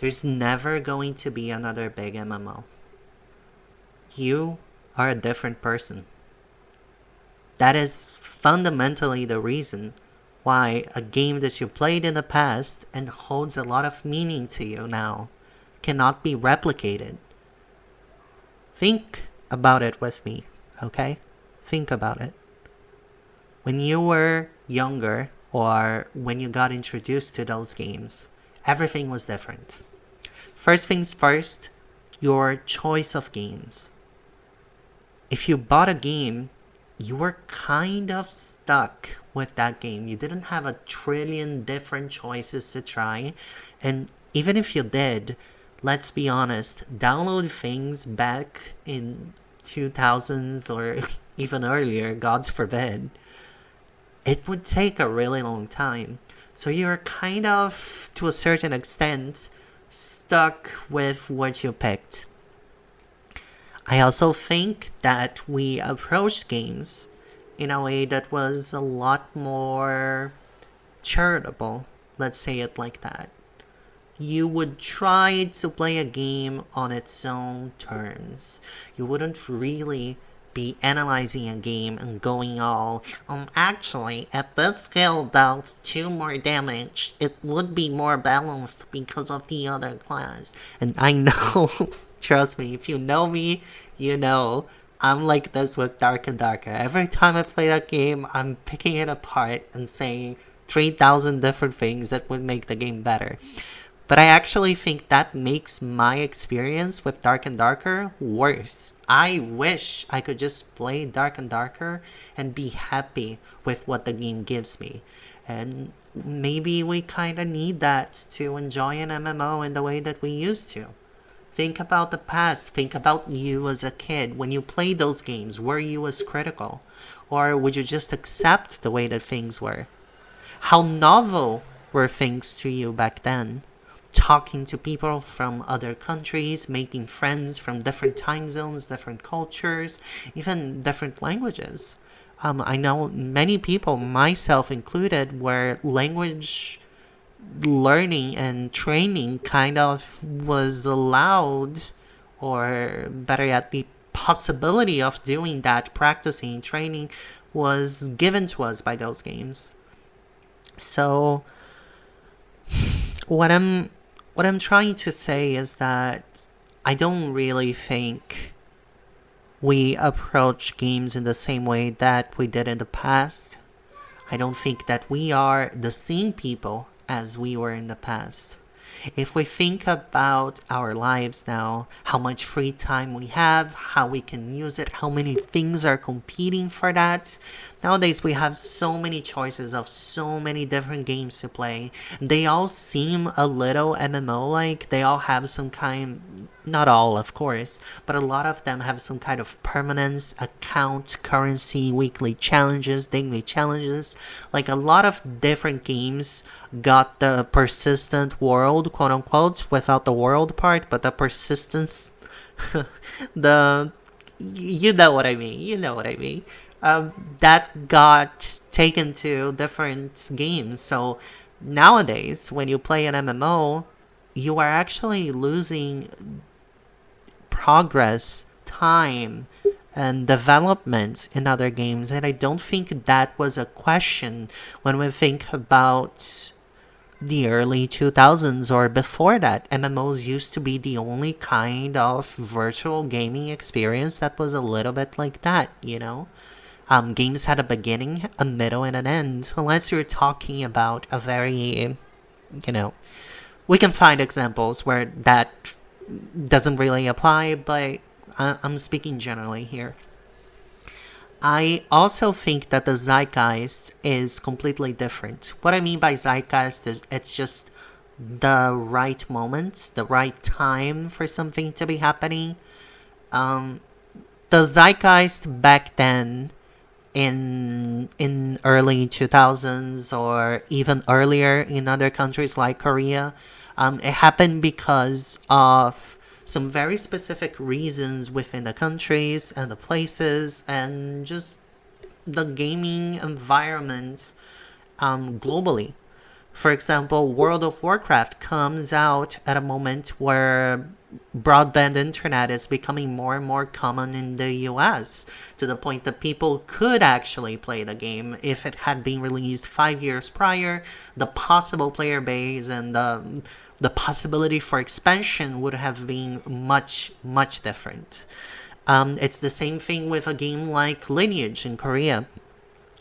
There's never going to be another big MMO. You are a different person. That is fundamentally the reason why a game that you played in the past and holds a lot of meaning to you now cannot be replicated. Think about it with me, okay? Think about it. When you were younger or when you got introduced to those games, everything was different. First things first, your choice of games. If you bought a game, you were kind of stuck with that game. You didn't have a trillion different choices to try. And even if you did, let's be honest, download things back in 2000s or even earlier, God's forbid, it would take a really long time. So you're kind of, to a certain extent, stuck with what you picked. I also think that we approached games in a way that was a lot more charitable. Let's say it like that. You would try to play a game on its own terms. You wouldn't really be analyzing a game and going all, actually, if this skill does 2 more damage, it would be more balanced because of the other class. And I know, trust me, if you know me, you know, I'm like this with Dark and Darker. Every time I play that game, I'm picking it apart and saying 3,000 different things that would make the game better. But I actually think that makes my experience with Dark and Darker worse. I wish I could just play Dark and Darker and be happy with what the game gives me. And maybe we kind of need that to enjoy an MMO in the way that we used to. Think about the past. Think about you as a kid. When you played those games, were you as critical? Or would you just accept the way that things were? How novel were things to you back then? Talking to people from other countries, making friends from different time zones, different cultures, even different languages. I know many people, myself included, where language learning and training kind of was allowed, or better yet, the possibility of doing that, practicing, training, was given to us by those games. So, what I'm trying to say is that I don't really think we approach games in the same way that we did in the past. I don't think that we are the same people as we were in the past. If we think about our lives now, how much free time we have, how we can use it, how many things are competing for that. Nowadays we have so many choices of so many different games to play. They all seem a little MMO-like. They all have some kind, not all of course, but a lot of them have some kind of permanence, account, currency, weekly challenges, daily challenges. Like a lot of different games got the persistent world, quote unquote, without the world part, but the persistence, you know what I mean. That got taken to different games. So nowadays, when you play an MMO, you are actually losing progress, time, and development in other games. And I don't think that was a question when we think about the early 2000s or before that. MMOs used to be the only kind of virtual gaming experience that was a little bit like that, you know? Games had a beginning, a middle, and an end. Unless you're talking about a very, we can find examples where that doesn't really apply, but I'm speaking generally here. I also think that the Zeitgeist is completely different. What I mean by Zeitgeist is it's just the right moment, the right time for something to be happening. The Zeitgeist back then, in early 2000s or even earlier in other countries like Korea, it happened because of some very specific reasons within the countries and the places and just the gaming environment globally. For example, World of Warcraft comes out at a moment where broadband internet is becoming more and more common in the US, to the point that people could actually play the game. If it had been released 5 years prior, the possible player base and the possibility for expansion would have been much, much different. It's the same thing with a game like Lineage in Korea,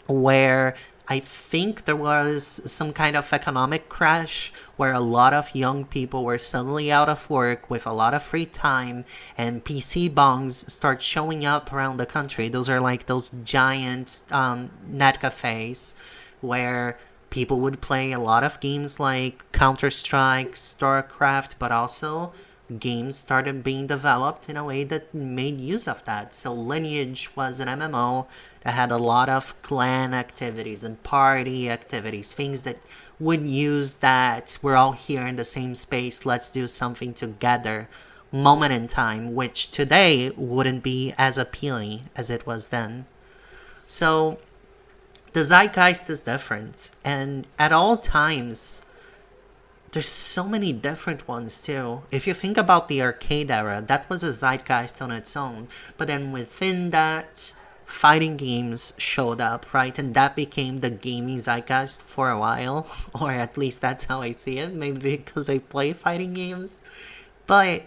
where I think there was some kind of economic crash where a lot of young people were suddenly out of work with a lot of free time, and PC bongs start showing up around the country. Those are like those giant net cafes where people would play a lot of games like Counter-Strike, StarCraft, but also games started being developed in a way that made use of that. So Lineage was an MMO that had a lot of clan activities and party activities, things that would use that we're all here in the same space, let's do something together moment in time, which today wouldn't be as appealing as it was then. So the zeitgeist is different, and at all times there's so many different ones too. If you think about the arcade era, that was a zeitgeist on its own. But then within that, fighting games showed up, right? And that became the gaming zeitgeist for a while. Or at least that's how I see it. Maybe because I play fighting games. But,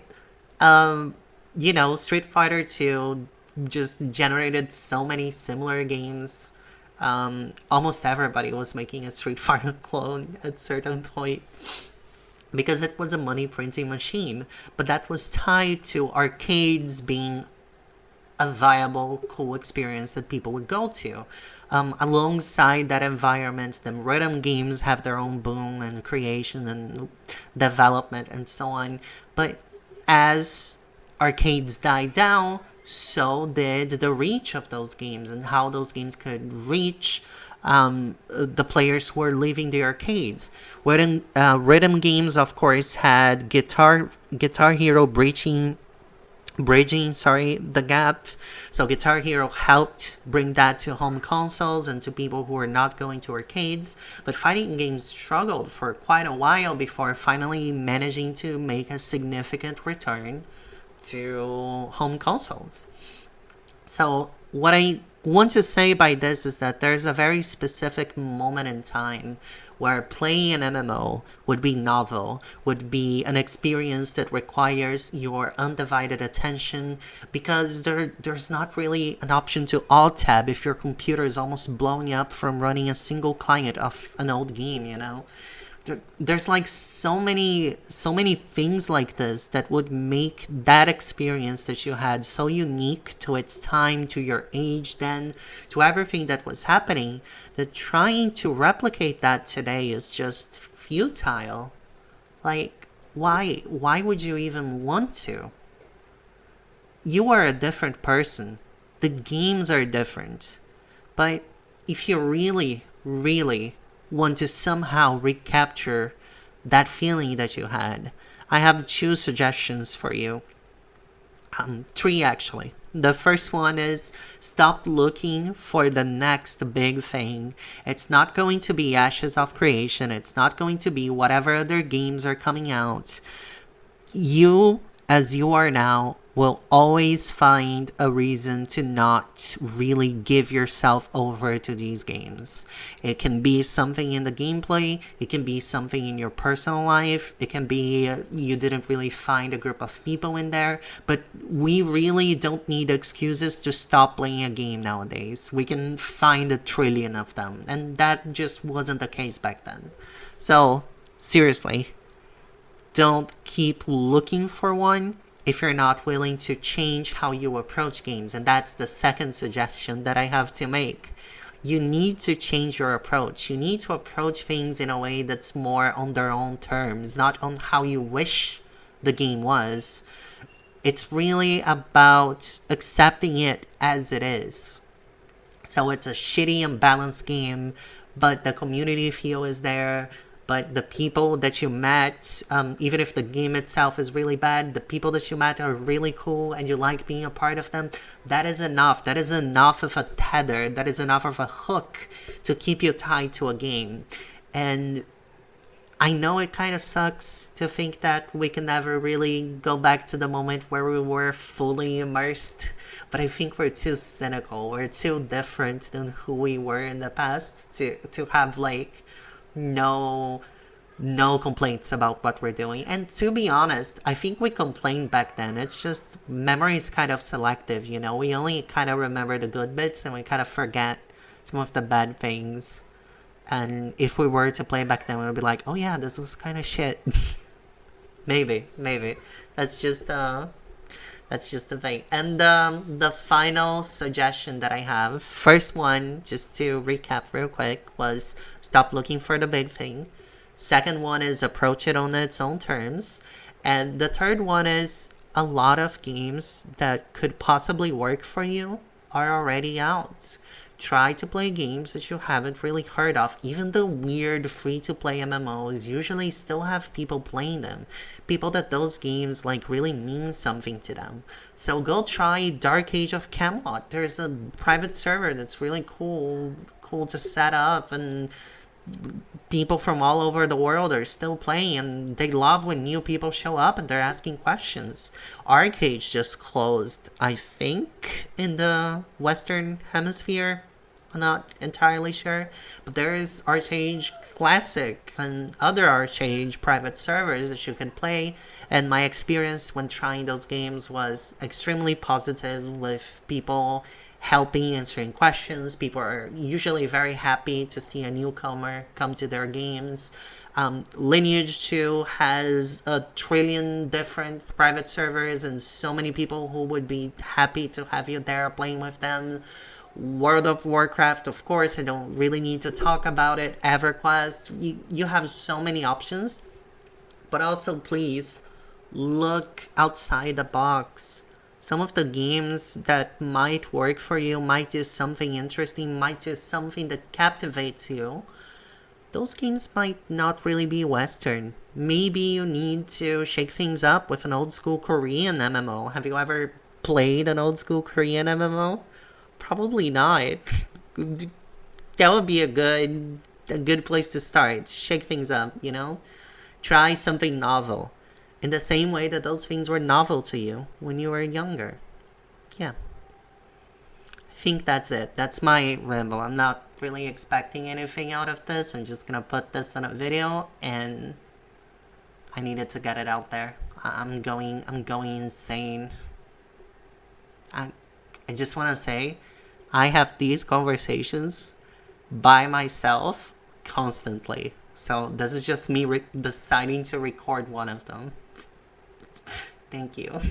Street Fighter 2 just generated so many similar games. Almost everybody was making a Street Fighter clone at a certain point, because it was a money printing machine. But that was tied to arcades being a viable, cool experience that people would go to. Alongside that environment, the rhythm games have their own boom and creation and development and so on. But as arcades died down, so did the reach of those games and how those games could reach the players who were leaving the arcades. Rhythm games, of course, had Guitar Hero bridging the gap. So Guitar Hero helped bring that to home consoles and to people who were not going to arcades. But fighting games struggled for quite a while before finally managing to make a significant return to home consoles. So what I want to say by this is that there's a very specific moment in time where playing an MMO would be novel, would be an experience that requires your undivided attention, because there's not really an option to alt-tab if your computer is almost blowing up from running a single client of an old game, There's like so many things like this that would make that experience that you had so unique to its time, to your age then, to everything that was happening, that trying to replicate that today is just futile. Like, why would you even want to? You are a different person. The games are different. But if you really, really want to somehow recapture that feeling that you had, I have 2 suggestions for you. 3 actually. The first one is stop looking for the next big thing. It's not going to be Ashes of Creation. It's not going to be whatever other games are coming out. You, as you are now, will always find a reason to not really give yourself over to these games. It can be something in the gameplay, it can be something in your personal life, it can be you didn't really find a group of people in there, but we really don't need excuses to stop playing a game nowadays. We can find a trillion of them, and that just wasn't the case back then. So, seriously, don't keep looking for one if you're not willing to change how you approach games. And that's the second suggestion that I have to make. You need to change your approach. You need to approach things in a way that's more on their own terms, not on how you wish the game was. It's really about accepting it as it is. So it's a shitty, unbalanced game, but the community feel is there. But the people that you met, even if the game itself is really bad, the people that you met are really cool and you like being a part of them. That is enough. That is enough of a tether. That is enough of a hook to keep you tied to a game. And I know it kind of sucks to think that we can never really go back to the moment where we were fully immersed, but I think we're too cynical. We're too different than who we were in the past to have like no no complaints about what we're doing. And to be honest, I think we complained back then. It's just memory is kind of selective, you know. We only kind of remember the good bits and we kind of forget some of the bad things. And if we were to play back then, we would be like, oh yeah, this was kind of shit. Maybe. That's just that's just the thing. And the final suggestion that I have, first one, just to recap real quick, was stop looking for the big thing. Second one is approach it on its own terms. And the third one is a lot of games that could possibly work for you are already out. Try to play games that you haven't really heard of. Even the weird free-to-play MMOs usually still have people playing them. People that those games like really mean something to them. So go try Dark Age of Camelot. There's a private server that's really cool to set up, and people from all over the world are still playing, and they love when new people show up and they're asking questions. Arcade just closed, I think, in the Western Hemisphere. I'm not entirely sure, but there is Arcade Classic and other Arcade private servers that you can play, and my experience when trying those games was extremely positive, with people helping, answering questions. People are usually very happy to see a newcomer come to their games. Lineage 2 has a trillion different private servers and so many people who would be happy to have you there playing with them. World of Warcraft, of course, I don't really need to talk about it. EverQuest, you have so many options. But also, please, look outside the box. Some of the games that might work for you, might do something interesting, might do something that captivates you. Those games might not really be Western. Maybe you need to shake things up with an old school Korean MMO. Have you ever played an old school Korean MMO? Probably not. That would be a good place to start. Shake things up, you know? Try something novel. In the same way that those things were novel to you when you were younger. Yeah. I think that's it. That's my ramble. I'm not really expecting anything out of this. I'm just gonna put this in a video, and I needed to get it out there. I'm going insane. I just want to say, I have these conversations by myself constantly. So this is just me deciding to record one of them. Thank you.